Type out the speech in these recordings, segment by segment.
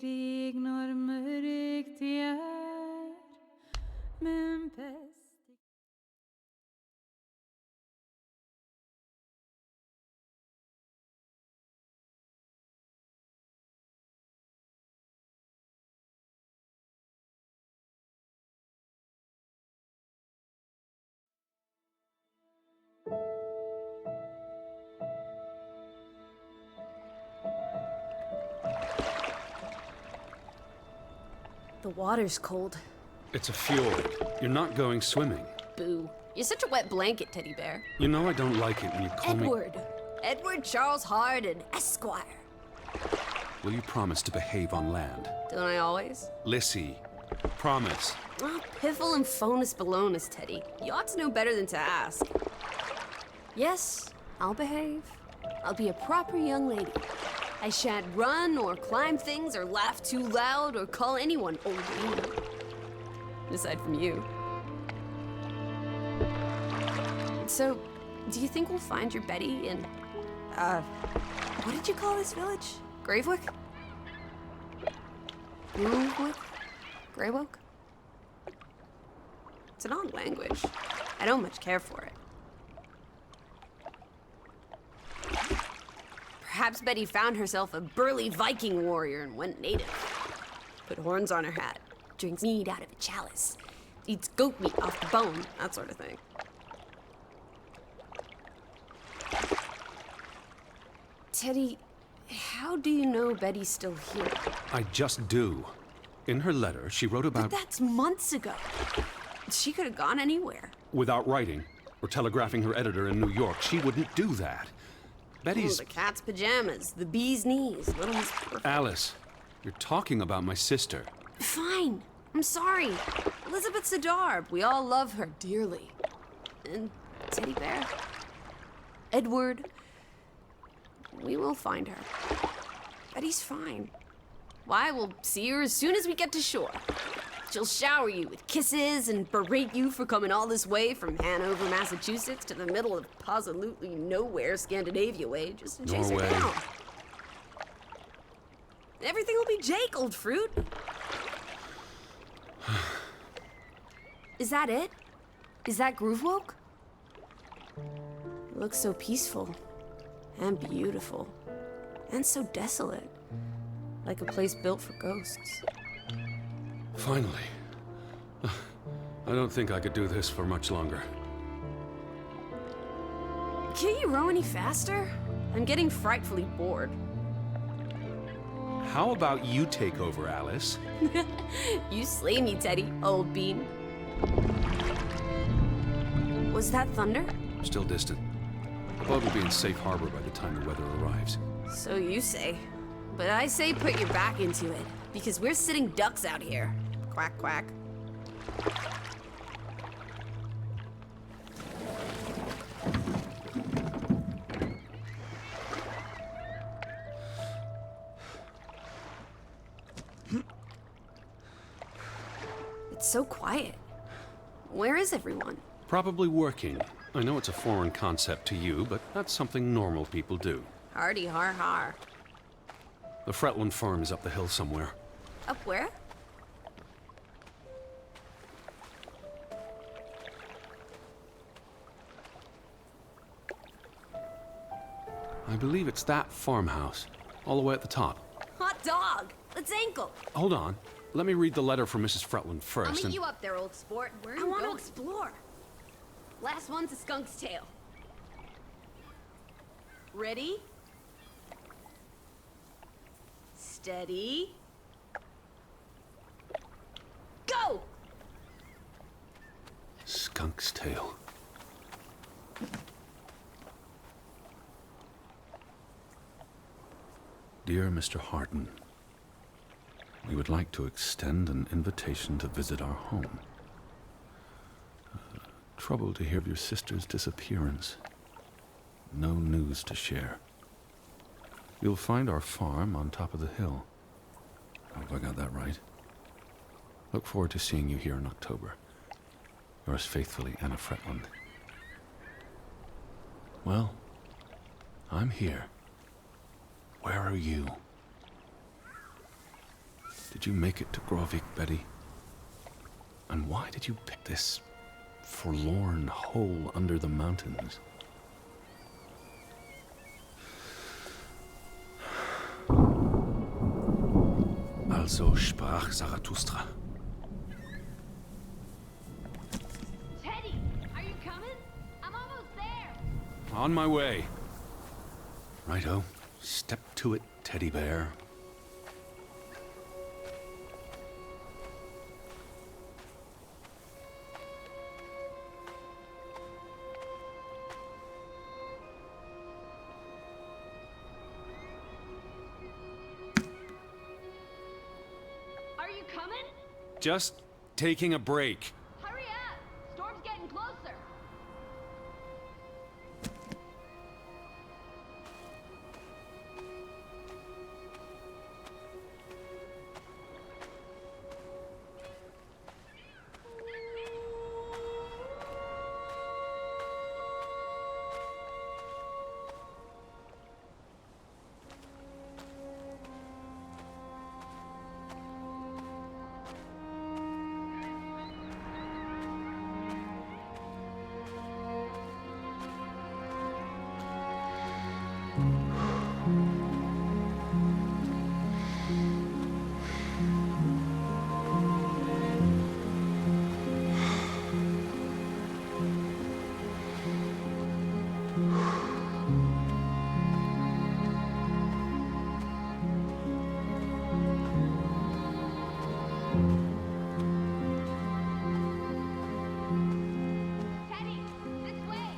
Regnar mörkt det är, men pest. The water's cold. It's a fjord. You're not going swimming. Boo. You're such a wet blanket, teddy bear. You know I don't like it when you call Edward. Edward Charles Hardin, Esquire. Will you promise to behave on land? Don't I always? Lissy, promise. Oh, piffle and phonus balonus, Teddy. You ought to know better than to ask. Yes, I'll behave. I'll be a proper young lady. I shan't run or climb things or laugh too loud or call anyone old bean. Aside from you. So, do you think we'll find your Betty in, what did you call this village? Gravewick? Gravewick? Greywoke? It's an odd language. I don't much care for it. Perhaps Betty found herself a burly Viking warrior and went native. Put horns on her hat, drinks mead out of a chalice, eats goat meat off the bone, that sort of thing. Teddy, how do you know Betty's still here? I just do. In her letter, she wrote about... But that's months ago. She could have gone anywhere. Without writing or telegraphing her editor in New York, she wouldn't do that. Betty's... Oh, the cat's pajamas, the bee's knees, little Miss Perfect. Alice, you're talking about my sister. Fine. I'm sorry. Elizabeth Sidarb. We all love her dearly. And Teddy Bear. Edward. We will find her. Betty's fine. Why, we'll see her as soon as we get to shore. She'll shower you with kisses and berate you for coming all this way from Hanover, Massachusetts to the middle of absolutely nowhere Scandinavia way just to chase her Norway. down. Everything will be Jake, old fruit. Is that it? Is that Groovewoke? It looks so peaceful and beautiful and so desolate. Like a place built for ghosts. Finally. I don't think I could do this for much longer. Can't you row any faster? I'm getting frightfully bored. How about you take over, Alice? You slay me, Teddy, old bean. Was that thunder? Still distant. The boat will be in safe harbor by the time the weather arrives. So you say. But I say put your back into it, because we're sitting ducks out here. Quack, quack. It's so quiet. Where is everyone? Probably working. I know it's a foreign concept to you, but that's something normal people do. Hardy har har. The Fretland farm is up the hill somewhere. Up where? I believe it's that farmhouse, all the way at the top. Hot dog! Let's ankle! Hold on. Let me read the letter from Mrs. Fretland first. I'll meet and... you up there, old sport. Where are you going? I want to explore. Last one's a skunk's tail. Ready? Steady. Go! Skunk's tail. Dear Mr. Hardin, we would like to extend an invitation to visit our home. Troubled to hear of your sister's disappearance. No news to share. You'll find our farm on top of the hill. I hope I got that right. Look forward to seeing you here in October. Yours faithfully, Anna Fretland. Well, I'm here. Where are you? Did you make it to Grovik, Betty? And why did you pick this forlorn hole under the mountains? Also sprach Zarathustra. Teddy, are you coming? I'm almost there. On my way. Righto. Step to it, teddy bear. Are you coming? Just taking a break. Hurry up! Storm's getting closer. Teddy, this way.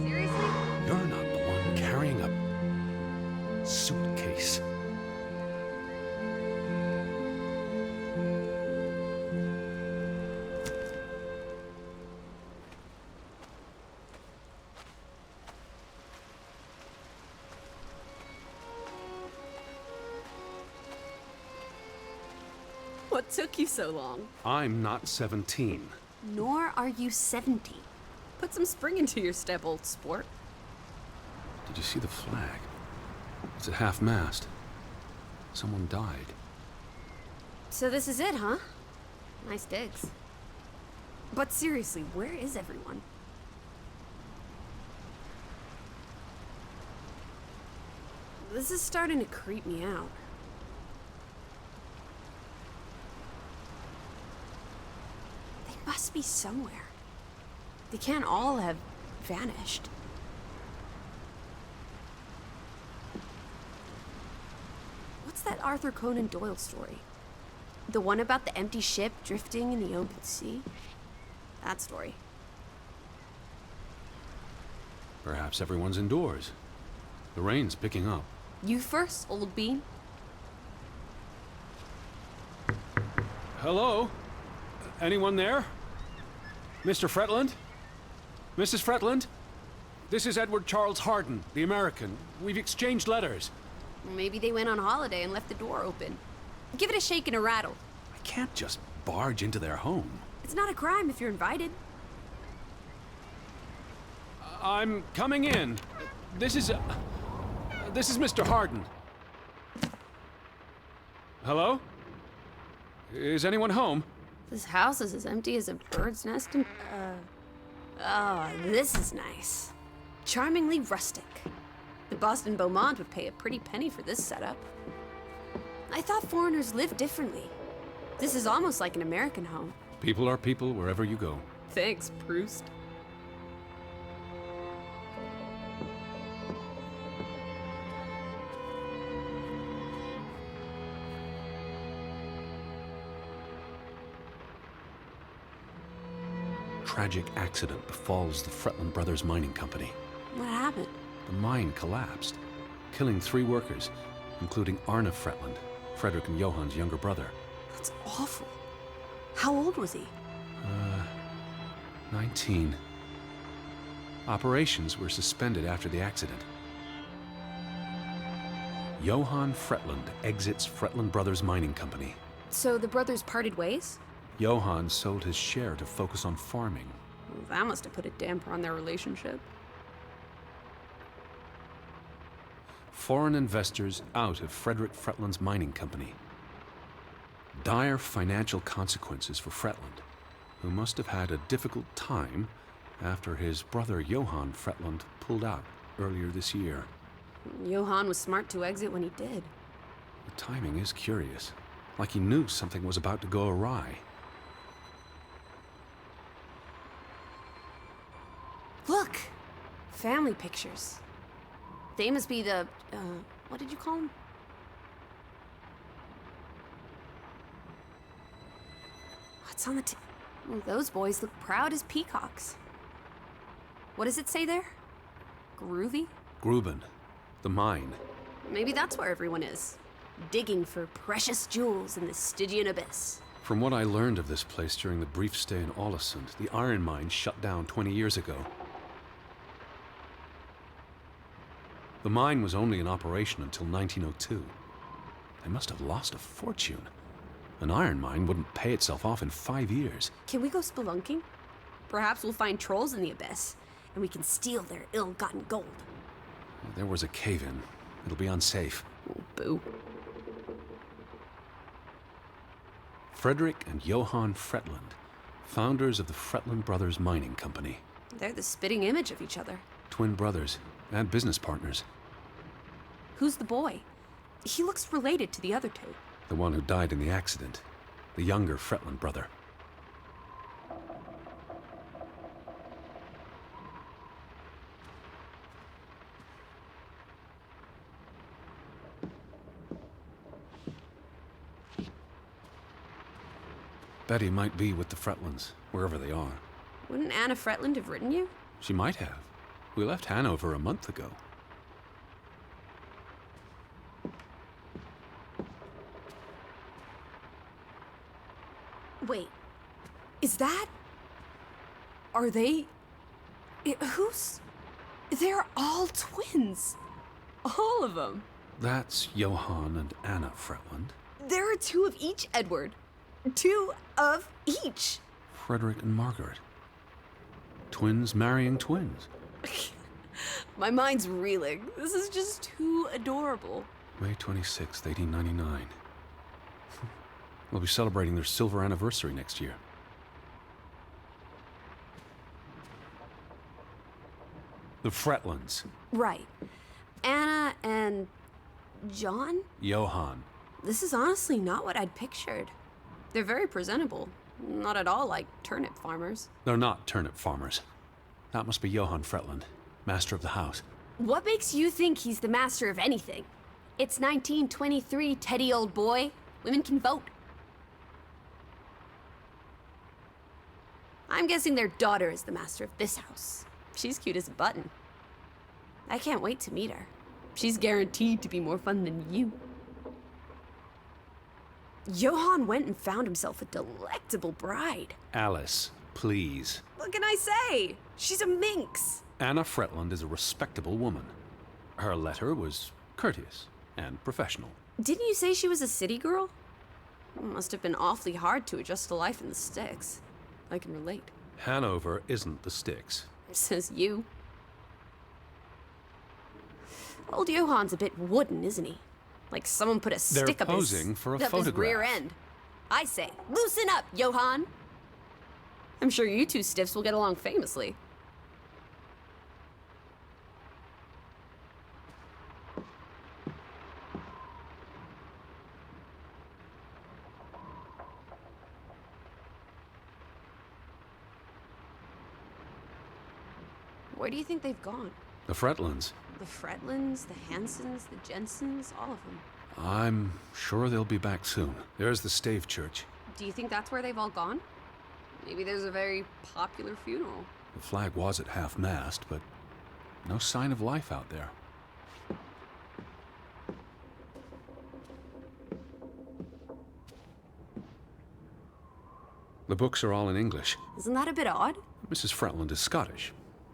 Seriously? You're not the one carrying a suitcase. What took you so long? I'm not 17. Nor are you 70. Put some spring into your step, old sport. Did you see the flag? It's at half-mast. Someone died. So this is it, huh? Nice digs. But seriously, where is everyone? This is starting to creep me out. They must be somewhere. They can't all have vanished. What's that Arthur Conan Doyle story? The one about the empty ship drifting in the open sea? That story. Perhaps everyone's indoors. The rain's picking up. You first, old bean. Hello? Anyone there? Mr. Fretland? Mrs. Fretland? This is Edward Charles Harden, the American. We've exchanged letters. Maybe they went on holiday and left the door open. Give it a shake and a rattle. I can't just barge into their home. It's not a crime if you're invited. I'm coming in. This is Mr. Harden. Hello? Is anyone home? This house is as empty as a bird's nest and... Oh, this is nice. Charmingly rustic. The Boston Beaumont would pay a pretty penny for this setup. I thought foreigners lived differently. This is almost like an American home. People are people wherever you go. Thanks, Proust. tragic accident befalls the Fretland Brothers Mining Company. What happened? The mine collapsed, killing 3 workers, including Arne Fretland, Frederick and Johan's younger brother. That's awful. How old was he? 19. Operations were suspended after the accident. Johan Fretland exits Fretland Brothers Mining Company. So the brothers parted ways? Johan sold his share to focus on farming. Well, that must have put a damper on their relationship. Foreign investors out of Frederick Fretland's mining company. Dire financial consequences for Fretland, who must have had a difficult time after his brother Johan Fretland pulled out earlier this year. Johan was smart to exit when he did. The timing is curious, like he knew something was about to go awry. Look! Family pictures. They must be the, what did you call them? What's on the well, those boys look proud as peacocks. What does it say there? Groovy? Gruben, the mine. Maybe that's where everyone is. Digging for precious jewels in the Stygian abyss. From what I learned of this place during the brief stay in Ålesund, the iron mine shut down 20 years ago. The mine was only in operation until 1902. They must have lost a fortune. An iron mine wouldn't pay itself off in 5 years. Can we go spelunking? Perhaps we'll find trolls in the abyss, and we can steal their ill-gotten gold. There was a cave-in. It'll be unsafe. Oh, boo. Frederick and Johan Fretland, founders of the Fretland Brothers Mining Company. They're the spitting image of each other. Twin brothers and business partners. Who's the boy? He looks related to the other two. The one who died in the accident. The younger Fretland brother. Betty might be with the Fretlands, wherever they are. Wouldn't Anna Fretland have written you? She might have. We left Hanover a month ago. Wait, is that... Are they... who's... They're all twins. All of them. That's Johan and Anna Fretland. There are 2 of each, Edward. 2 of each. Frederick and Margaret. Twins marrying twins. My mind's reeling. This is just too adorable. May 26th, 1899. We'll be celebrating their silver anniversary next year. The Fretlands. Right. Anna and... John? Johan. This is honestly not what I'd pictured. They're very presentable. Not at all like turnip farmers. They're not turnip farmers. That must be Johan Fretland, master of the house. What makes you think he's the master of anything? It's 1923, Teddy, old boy. Women can vote. I'm guessing their daughter is the master of this house. She's cute as a button. I can't wait to meet her. She's guaranteed to be more fun than you. Johan went and found himself a delectable bride. Alice, please. What can I say? She's a minx. Anna Fretland is a respectable woman. Her letter was courteous and professional. Didn't you say she was a city girl? It must have been awfully hard to adjust to life in the sticks. I can relate. Hanover isn't the sticks. Says you. Old Johan's a bit wooden, isn't he? Like someone put a stick up posing for a his photograph. rear end. I say, loosen up, Johan. I'm sure you 2 stiffs will get along famously. Where do you think they've gone? The Fretlands. The Fretlands, the Hansons, the Jensens, all of them. I'm sure they'll be back soon. There's the Stave Church. Do you think that's where they've all gone? Maybe there's a very popular funeral. The flag was at half-mast, but no sign of life out there. The books are all in English. Isn't that a bit odd? Mrs. Fretland is Scottish,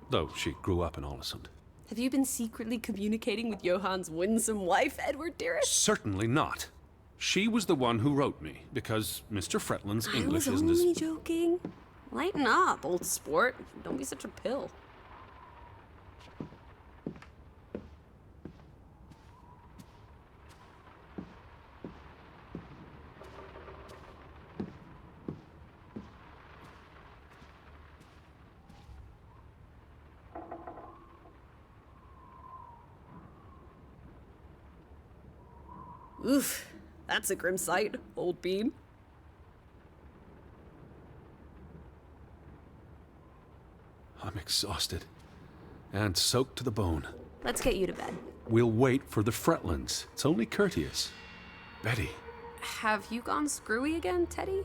though she grew up in Ollesund. Have you been secretly communicating with Johann's winsome wife, Edward, dearest? Certainly not. She was the one who wrote me, because Mr. Fretland's English isn't I was as... only joking. Lighten up, old sport. Don't be such a pill. Oof, that's a grim sight, old bean. I'm exhausted and soaked to the bone. Let's get you to bed. We'll wait for the Fretlands. It's only courteous. Betty. Have you gone screwy again, Teddy?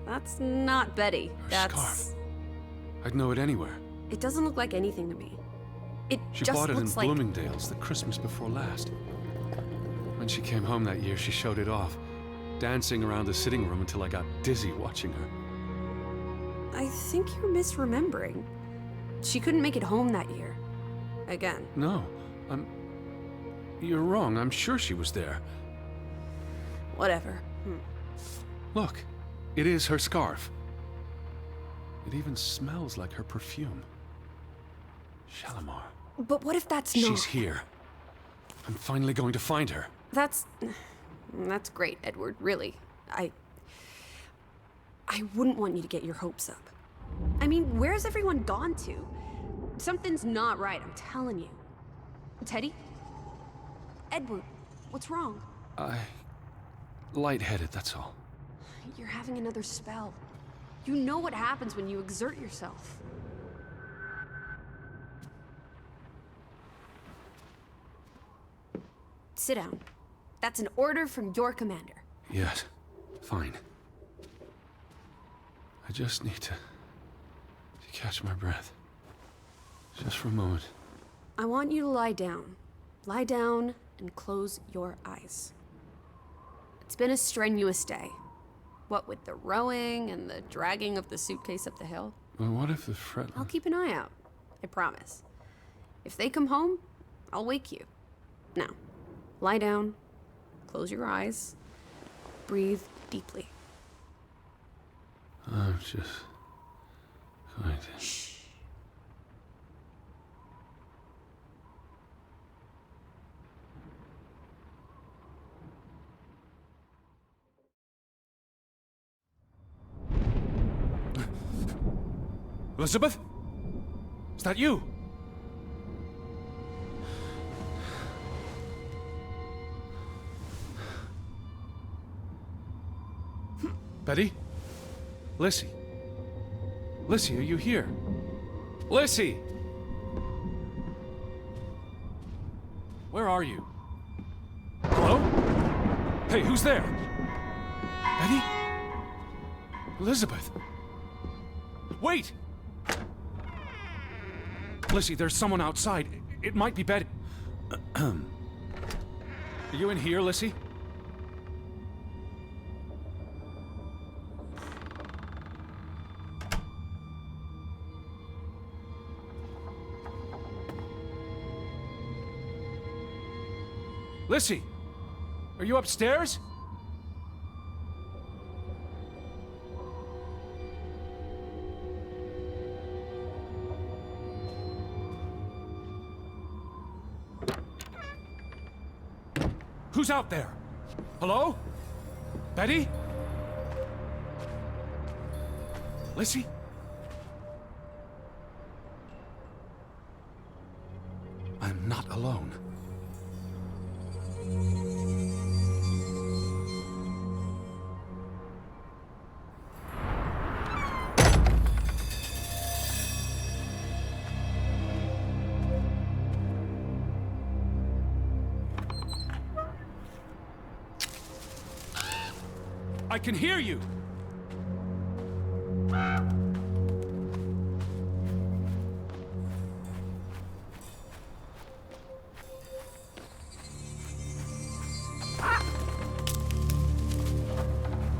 That's not Betty. Her scarf. I'd know it anywhere. It doesn't look like anything to me. It She just bought it in looks like... Bloomingdale's the Christmas before last. When she came home that year, she showed it off, dancing around the sitting room until I got dizzy watching her. I think you're misremembering. She couldn't make it home that year. Again. No, You're wrong. I'm sure she was there. Whatever. Look, it is her scarf. It even smells like her perfume. Shalimar. But what if that's not... She's here. I'm finally going to find her. That's great, Edward, really. I wouldn't want you to get your hopes up. I mean, where's everyone gone to? Something's not right, I'm telling you. Teddy? Edward, what's wrong? Lightheaded, that's all. You're having another spell. You know what happens when you exert yourself. Sit down. That's an order from your commander. Yes, fine. I just need to catch my breath. Just for a moment. I want you to lie down. Lie down and close your eyes. It's been a strenuous day. What with the rowing and the dragging of the suitcase up the hill. But what if the Fretland... I'll keep an eye out. I promise. If they come home, I'll wake you. Now, lie down, close your eyes, breathe deeply. I'm just going to... Shh. Elizabeth? Is that you? Betty? Lissy? Lissy, are you here? Lissy! Where are you? Hello? Hey, who's there? Betty? Elizabeth? Wait! Lissy, there's someone outside. It might be Betty. Are you in here, Lissy? Lissy, are you upstairs? Who's out there? Hello? Betty? Lissy? I'm not alone. I can hear you!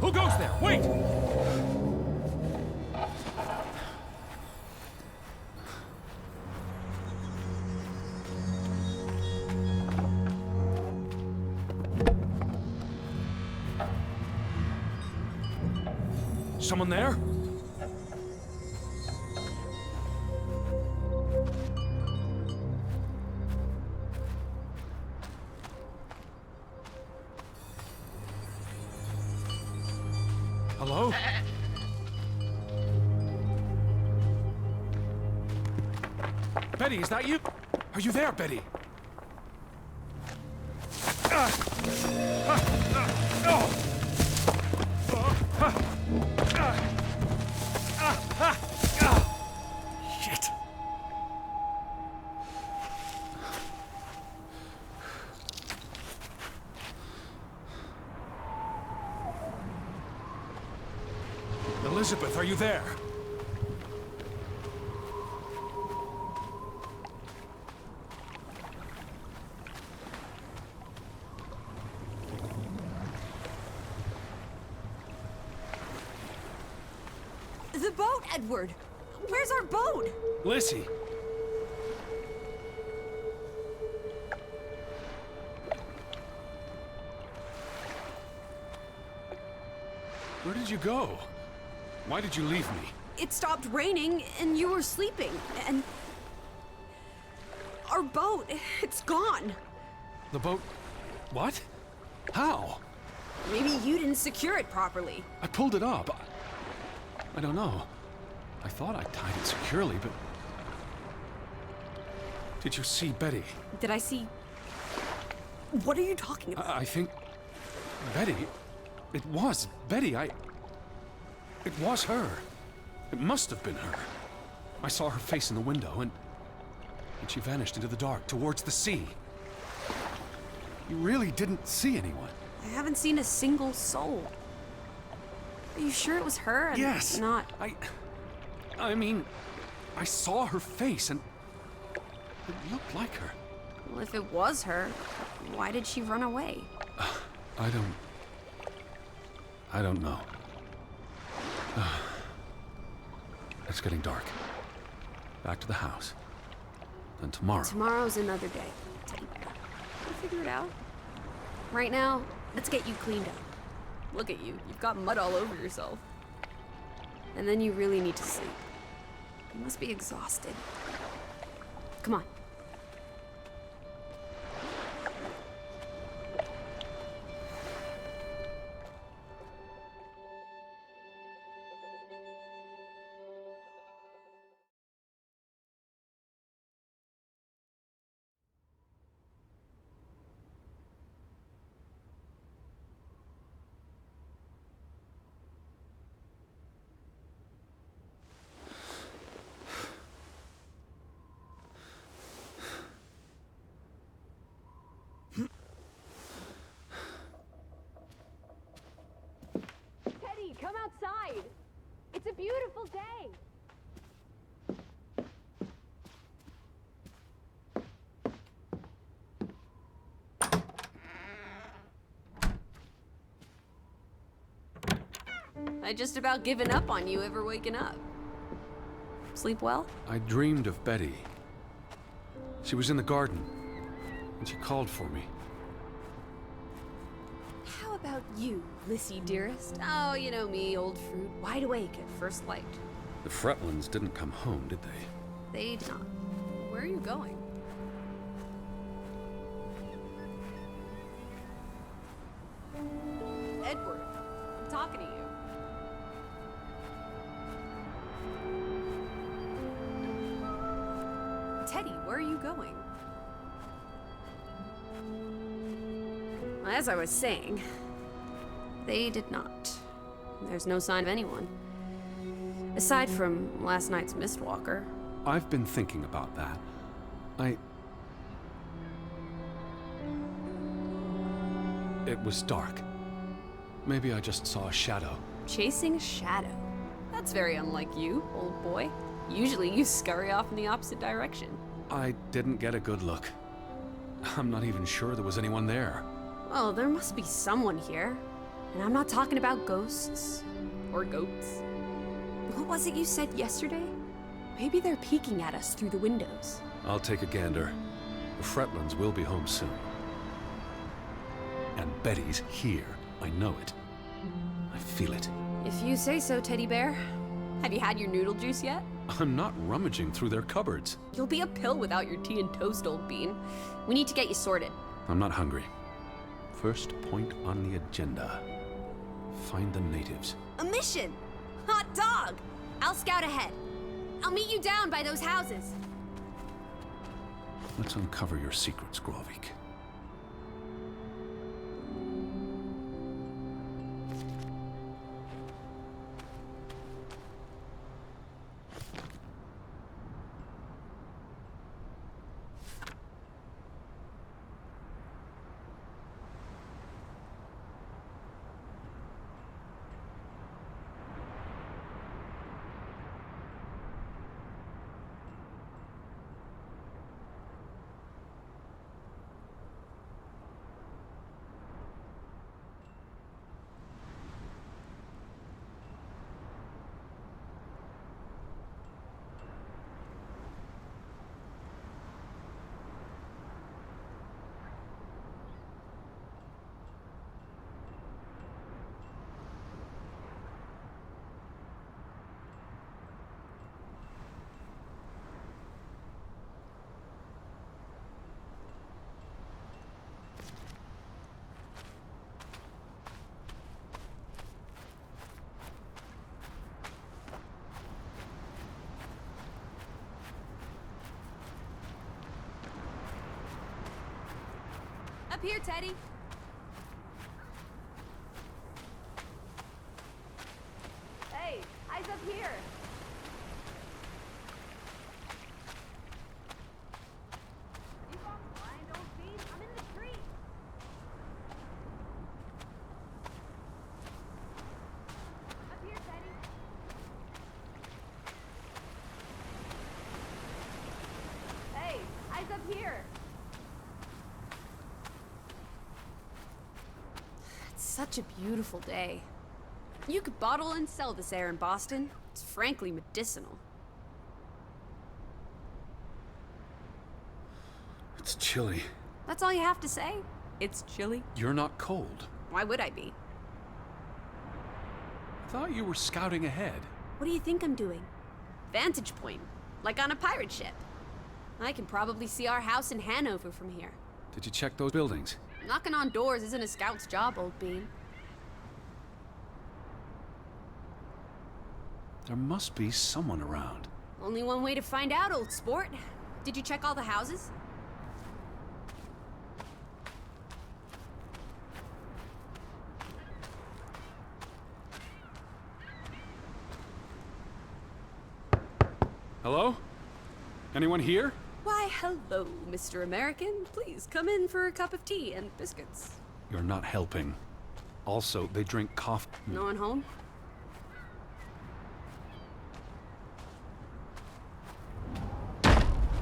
Who goes there? Wait! Someone there? Hello? Betty, is that you? Are you there, Betty? Shit. Elizabeth, are you there? The boat, Edward! Where's our boat? Lissy. Where did you go? Why did you leave me? It stopped raining and you were sleeping, and our boat, it's gone. The boat... What? How? Maybe you didn't secure it properly. I pulled it up. I don't know. I thought I tied it securely, but... Did you see Betty? Did I see... What are you talking about? I think... Betty? It was Betty. It was her. It must have been her. I saw her face in the window, and she vanished into the dark, towards the sea. You really didn't see anyone? I haven't seen a single soul. Are you sure it was her and Yes. not... I mean, I saw her face, and it looked like her. Well, if it was her, why did she run away? I don't know. It's getting dark. Back to the house. Then tomorrow. Tomorrow's another day, Teddy Bear. We'll figure it out. Right now, let's get you cleaned up. Look at you. You've got mud all over yourself. And then you really need to sleep. You must be exhausted. Come on. Teddy, come outside. It's a beautiful day. I just about given up on you ever waking up. Sleep well? I dreamed of Betty. She was in the garden, and she called for me. How about you, Lissy dearest? Oh, you know me, old fruit, wide awake at first light. The Fretlands didn't come home, did they? They did not. Where are you going? Edward, I'm talking to you. Teddy, where are you going? Well, as I was saying, they did not. There's no sign of anyone. Aside from last night's Mistwalker. I've been thinking about that. It was dark. Maybe I just saw a shadow. Chasing a shadow. That's very unlike you, old boy. Usually you scurry off in the opposite direction. I didn't get a good look. I'm not even sure there was anyone there. Well, there must be someone here. And I'm not talking about ghosts. Or goats. What was it you said yesterday? Maybe they're peeking at us through the windows. I'll take a gander. The Fretlands will be home soon. And Betty's here. I know it. I feel it. If you say so, teddy bear. Have you had your noodle juice yet? I'm not rummaging through their cupboards. You'll be a pill without your tea and toast, old bean. We need to get you sorted. I'm not hungry. First point on the agenda. Find the natives. A mission! Hot dog! I'll scout ahead. I'll meet you down by those houses. Let's uncover your secrets, Grovik. Up here, Teddy. Hey, eyes up here. You gone blind, old bean? I'm in the tree. Up here, Teddy. Hey, eyes up here. It's such a beautiful day. You could bottle and sell this air in Boston. It's frankly medicinal. It's chilly. That's all you have to say? It's chilly? You're not cold. Why would I be? I thought you were scouting ahead. What do you think I'm doing? Vantage point, like on a pirate ship. I can probably see our house in Hanover from here. Did you check those buildings? Knocking on doors isn't a scout's job, old bean. There must be someone around. Only one way to find out, old sport. Did you check all the houses? Hello? Anyone here? Why, hello, Mr. American. Please come in for a cup of tea and biscuits. You're not helping. Also, they drink coffee. No one home?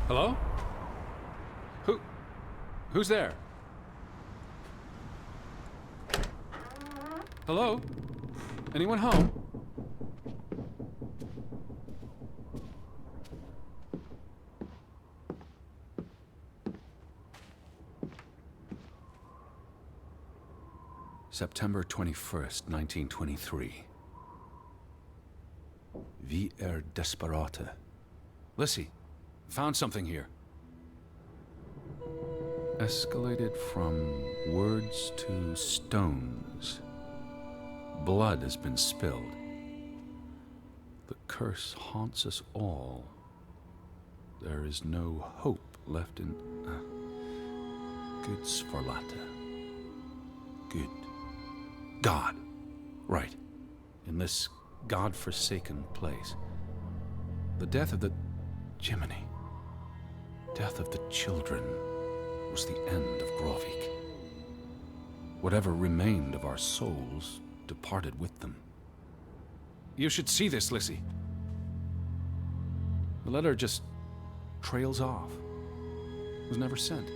Hello? Who's there? Hello? Anyone home? September 21st, 1923. Vi desperate. Lissy, found something here. Escalated from words to stones. Blood has been spilled. The curse haunts us all. There is no hope left in... Good Sforlata. Good. God. Right. In this God-forsaken place. The death of the... Jiminy. Death of the children was the end of Grovik. Whatever remained of our souls departed with them. You should see this, Lissy. The letter just trails off. It was never sent.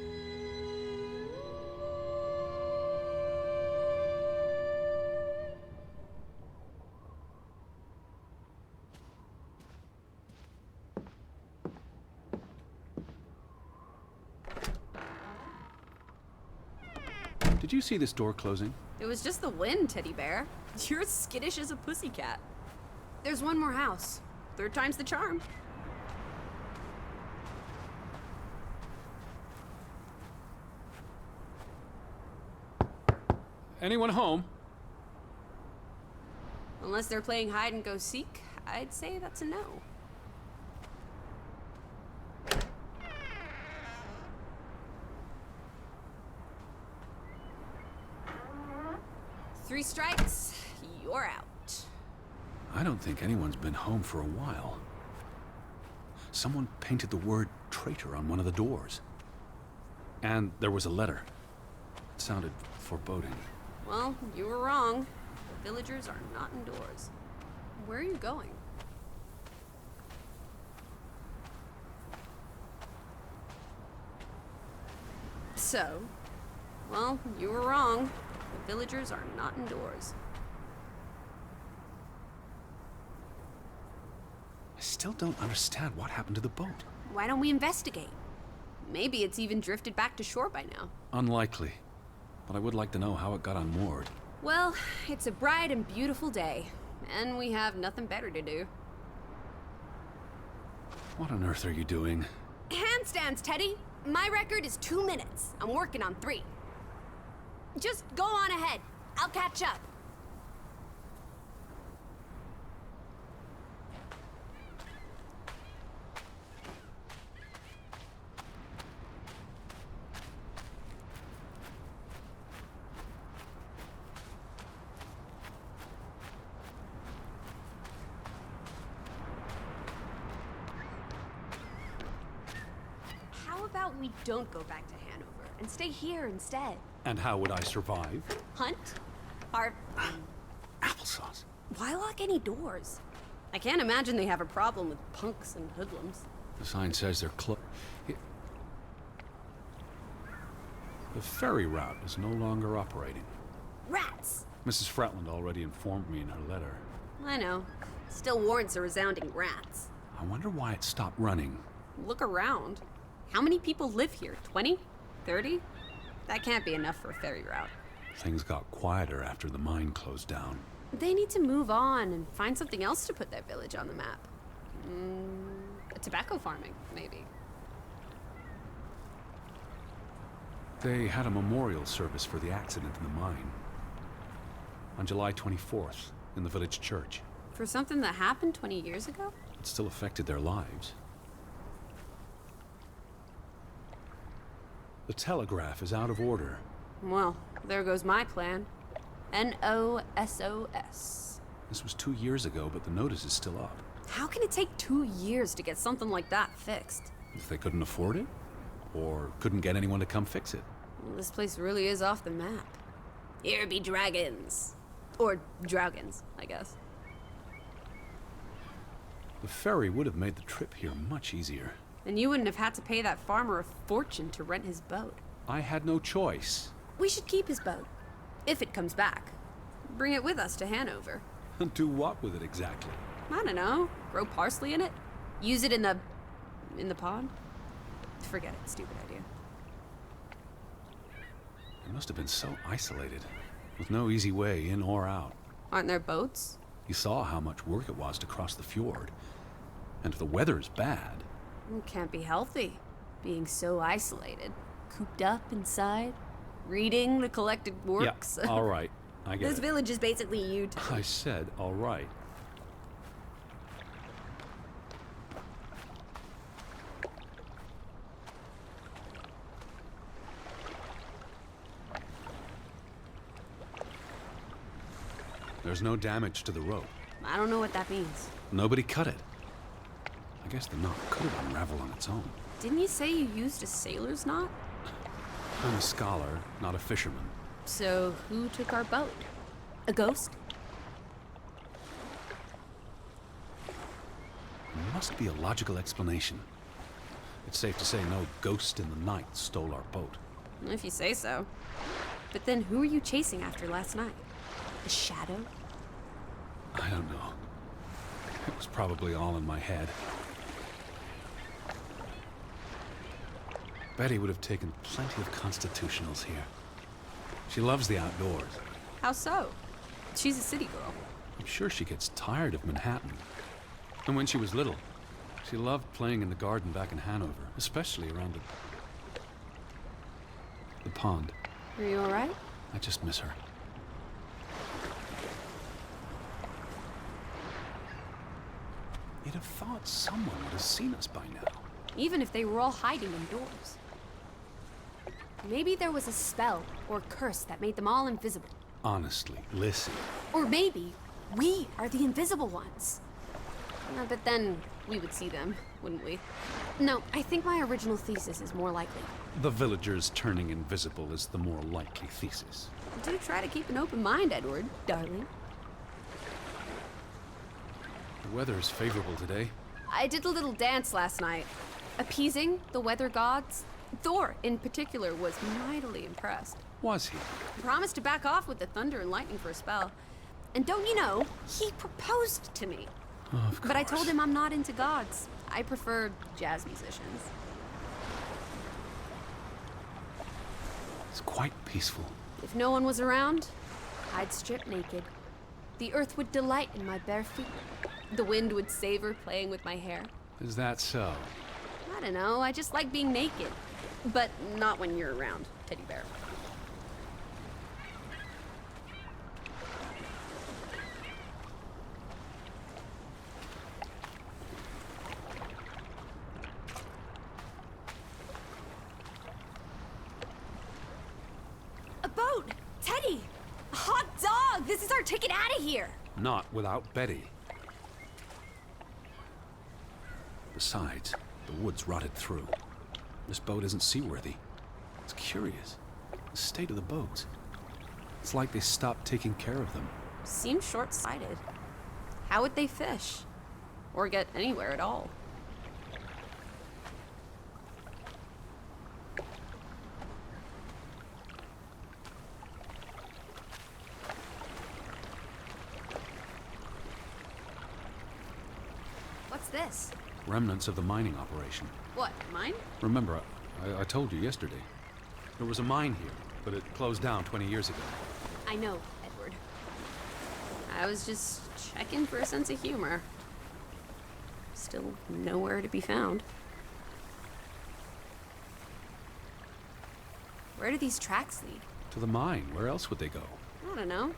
Did you see this door closing? It was just the wind, Teddy Bear. You're as skittish as a pussycat. There's one more house. Third time's the charm. Anyone home? Unless they're playing hide and go seek, I'd say that's a no. Three strikes, you're out. I don't think anyone's been home for a while. Someone painted the word traitor on one of the doors. And there was a letter. It sounded foreboding. Well, you were wrong. The villagers are not indoors. Where are you going? So, well, you were wrong. The villagers are not indoors. I still don't understand what happened to the boat. Why don't we investigate? Maybe it's even drifted back to shore by now. Unlikely. But I would like to know how it got unmoored. Well, it's a bright and beautiful day, and we have nothing better to do. What on earth are you doing? Handstands, Teddy! My record is 2 minutes. I'm working on 3. Just go on ahead. I'll catch up. How about we don't go back to Hanover and stay here instead? And how would I survive? Hunt? Our... Applesauce. Why lock any doors? I can't imagine they have a problem with punks and hoodlums. The sign says they're closed. The ferry route is no longer operating. Rats! Mrs. Fretland already informed me in her letter. I know. Still warrants a resounding rats. I wonder why it stopped running. Look around. How many people live here? 20? 30? That can't be enough for a ferry route. Things got quieter after the mine closed down. They need to move on and find something else to put their village on the map. Tobacco farming, maybe. They had a memorial service for the accident in the mine. On July 24th, in the village church. For something that happened 20 years ago? It still affected their lives. The telegraph is out of order. Well, there goes my plan. NOSOS. This was 2 years ago, but the notice is still up. How can it take 2 years to get something like that fixed? If they couldn't afford it? Or couldn't get anyone to come fix it? Well, this place really is off the map. Here be dragons. Or Draugans, I guess. The ferry would have made the trip here much easier. And you wouldn't have had to pay that farmer a fortune to rent his boat. I had no choice. We should keep his boat. If it comes back. Bring it with us to Hanover. Do what with it exactly? I don't know. Grow parsley in it? Use it in the pond? Forget it. Stupid idea. It must have been so isolated, with no easy way in or out. Aren't there boats? You saw how much work it was to cross the fjord. And if the weather's bad... It can't be healthy. Being so isolated. Cooped up inside. Reading the collected works. Yeah, all right. I get This it. village is basically you two. I said all right. There's no damage to the rope. I don't know what that means. Nobody cut it. I guess the knot could have unraveled on its own. Didn't you say you used a sailor's knot? I'm a scholar, not a fisherman. So who took our boat? A ghost? There must be a logical explanation. It's safe to say no ghost in the night stole our boat. If you say so. But then who were you chasing after last night? A shadow? I don't know. It was probably all in my head. Betty would have taken plenty of constitutionals here. She loves the outdoors. How so? She's a city girl. I'm sure she gets tired of Manhattan. And when she was little, she loved playing in the garden back in Hanover, especially around the pond. Are you all right? I just miss her. You'd have thought someone would have seen us by now. Even if they were all hiding indoors. Maybe there was a spell or curse that made them all invisible. Honestly, listen. Or maybe we are the invisible ones. But then we would see them, wouldn't we? No, I think my original thesis is more likely. The villagers turning invisible is the more likely thesis. Do try to keep an open mind, Edward, darling. The weather is favorable today. I did a little dance last night, appeasing the weather gods. Thor, in particular, was mightily impressed. Was he? Promised to back off with the thunder and lightning for a spell. And don't you know, he proposed to me. Oh, of course. But I told him I'm not into gods. I prefer jazz musicians. It's quite peaceful. If no one was around, I'd strip naked. The earth would delight in my bare feet. The wind would savor playing with my hair. Is that so? I don't know, I just like being naked. But not when you're around, teddy bear. A boat! Teddy! A hot dog! This is our ticket out of here! Not without Betty. Besides, the woods rotted through. This boat isn't seaworthy. It's curious. The state of the boats. It's like they stopped taking care of them. Seems short-sighted. How would they fish? Or get anywhere at all? What's this? Remnants of the mining operation. What, mine? Remember, I told you yesterday. There was a mine here, but it closed down 20 years ago. I know, Edward. I was just checking for a sense of humor. Still nowhere to be found. Where do these tracks lead? To the mine. Where else would they go? I don't know.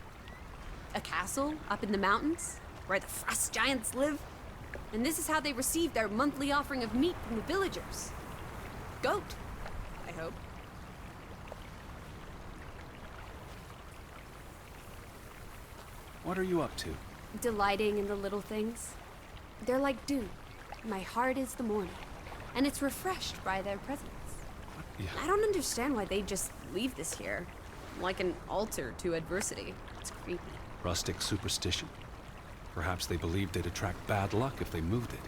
A castle up in the mountains, where the frost giants live? And this is how they receive their monthly offering of meat from the villagers. Goat, I hope. What are you up to? Delighting in the little things. They're like dew. My heart is the morning, and it's refreshed by their presence. Yeah. I don't understand why they just leave this here, like an altar to adversity. It's creepy. Rustic superstition. Perhaps they believed they'd attract bad luck if they moved it.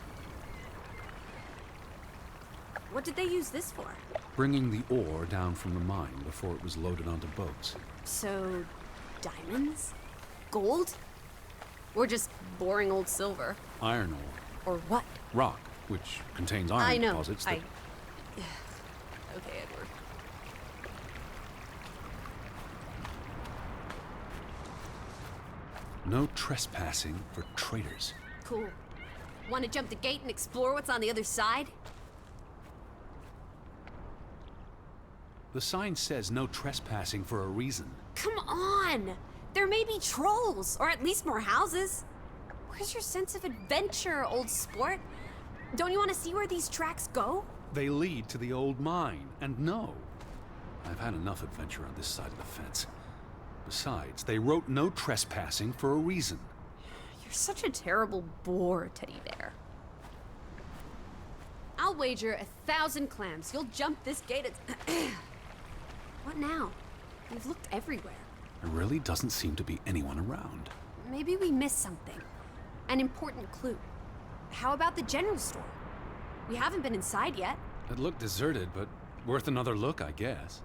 What did they use this for? Bringing the ore down from the mine before it was loaded onto boats. So, diamonds? Gold? Or just boring old silver? Iron ore. Or what? Rock, which contains iron I know. deposits that... Okay, Edward. No trespassing for traitors. Cool. Want to jump the gate and explore what's on the other side? The sign says no trespassing for a reason. Come on! There may be trolls, or at least more houses. Where's your sense of adventure, old sport? Don't you want to see where these tracks go? They lead to the old mine, and no. I've had enough adventure on this side of the fence. Besides, they wrote no trespassing for a reason. You're such a terrible bore, Teddy Bear. I'll wager 1,000 clams you'll jump this gate at... What now? We've looked everywhere. There really doesn't seem to be anyone around. Maybe we missed something. An important clue. How about the general store? We haven't been inside yet. It looked deserted, but worth another look, I guess.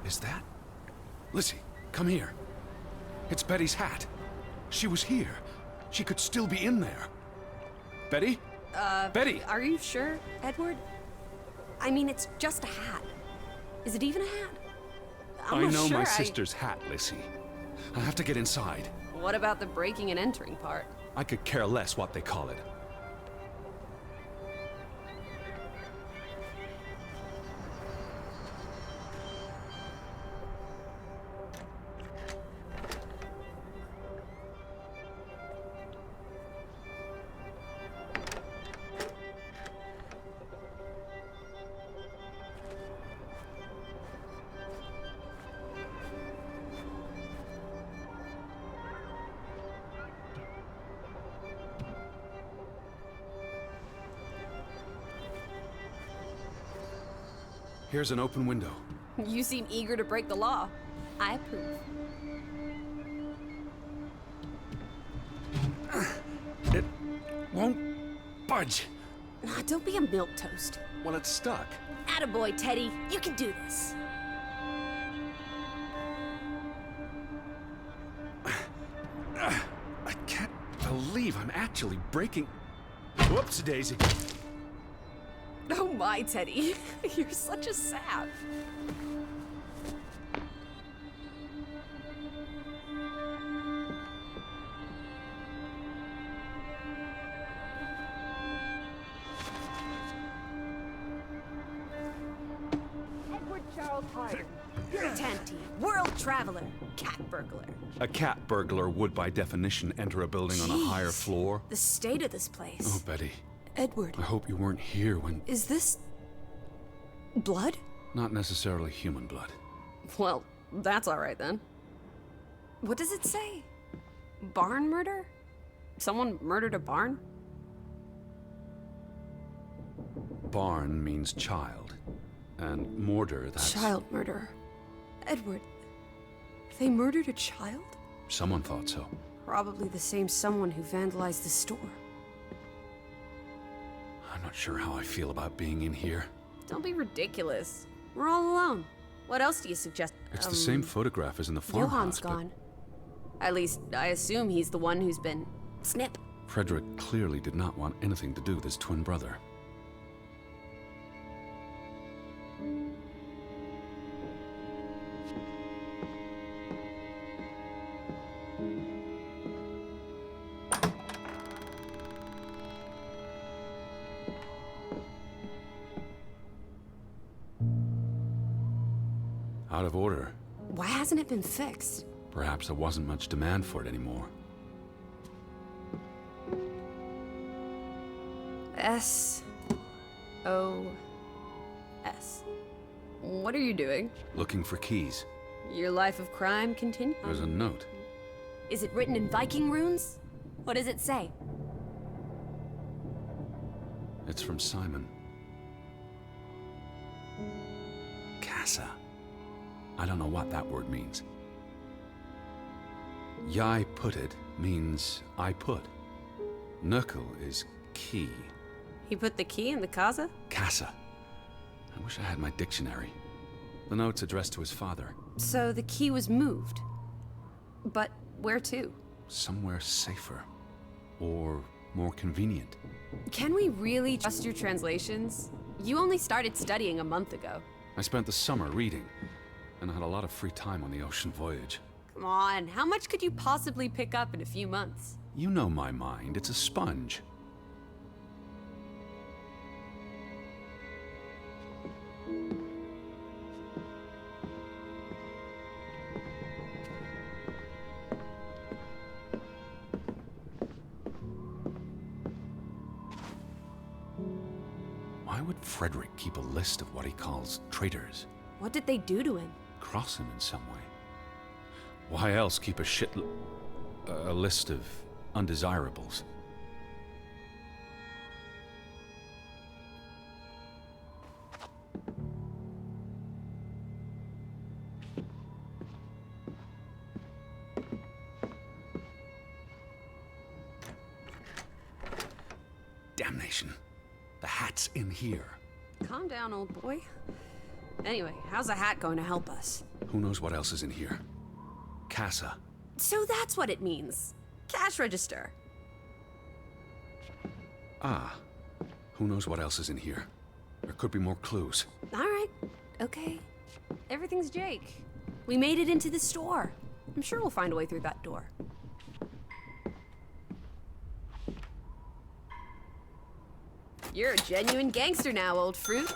Is that? Lizzie, come here. It's Betty's hat. She was here. She could still be in there. Betty? Betty! Are you sure, Edward? I mean, it's just a hat. Is it even a hat? I know my sister's hat, Lizzie. I have to get inside. What about the breaking and entering part? I could care less what they call it. Here's an open window. You seem eager to break the law. I approve. It won't budge. Don't be a milquetoast. Well, it's stuck. Attaboy, Teddy. You can do this. I can't believe I'm actually breaking... Whoops, Daisy. Oh my, Teddy. You're such a sap. Edward Charles Harding. Tanty, world traveler, cat burglar. A cat burglar would, by definition, enter a building on a higher Jeez. floor. The state of this place. Oh, Betty. Edward, I hope you weren't here when... is this... blood? Not necessarily human blood. Well, that's all right then. What does it say? Barn murder? Someone murdered a barn? Barn means child. And mortar, that's... Child murder. Edward, they murdered a child? Someone thought so. Probably the same someone who vandalized the store. I'm not sure how I feel about being in here. Don't be ridiculous. We're all alone. What else do you suggest? It's the same photograph as in the farmhouse, Johan's but gone. At least, I assume he's the one who's been... snip. Frederick clearly did not want anything to do with his twin brother. Out of order. Why hasn't it been fixed? Perhaps there wasn't much demand for it anymore. S-O-S. What are you doing? Looking for keys. Your life of crime continues? There's a note. Is it written in Viking runes? What does it say? It's from Simon. Casa. I don't know what that word means. Yai put it means I put. Knuckle is key. He put the key in the casa? Casa. I wish I had my dictionary. The note's addressed to his father. So the key was moved. But where to? Somewhere safer. Or more convenient. Can we really trust your translations? You only started studying a month ago. I spent the summer reading, and I had a lot of free time on the ocean voyage. Come on, how much could you possibly pick up in a few months? You know my mind, it's a sponge. Why would Frederick keep a list of what he calls traitors? What did they do to him? Cross him in some way. Why else keep a list of undesirables? Damnation. The hat's in here. Calm down, old boy. Anyway, how's a hat going to help us? Who knows what else is in here? Casa. So that's what it means. Cash register. Ah. Who knows what else is in here? There could be more clues. All right, okay. Everything's Jake. We made it into the store. I'm sure we'll find a way through that door. You're a genuine gangster now, old fruit.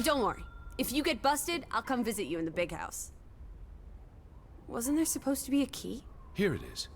Don't worry. If you get busted, I'll come visit you in the big house. Wasn't there supposed to be a key? Here it is.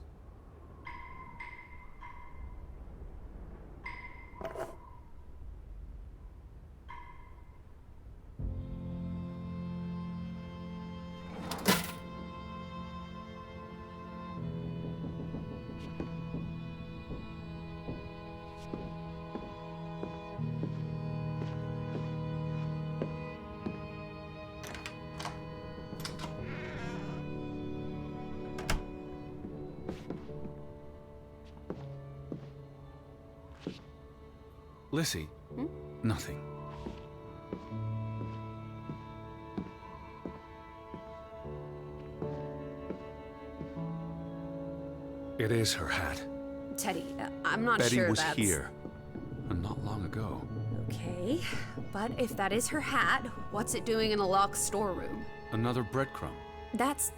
Lissy? Nothing. It is her hat. Teddy, I'm not Betty sure was that's... here. And not long ago. Okay, but if that is her hat, what's it doing in a locked storeroom? Another breadcrumb. That's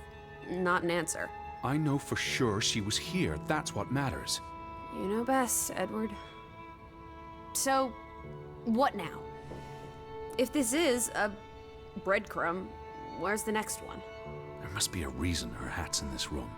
not an answer. I know for sure she was here. That's what matters. You know best, Edward. So, what now? If this is a breadcrumb, where's the next one? There must be a reason her hat's in this room.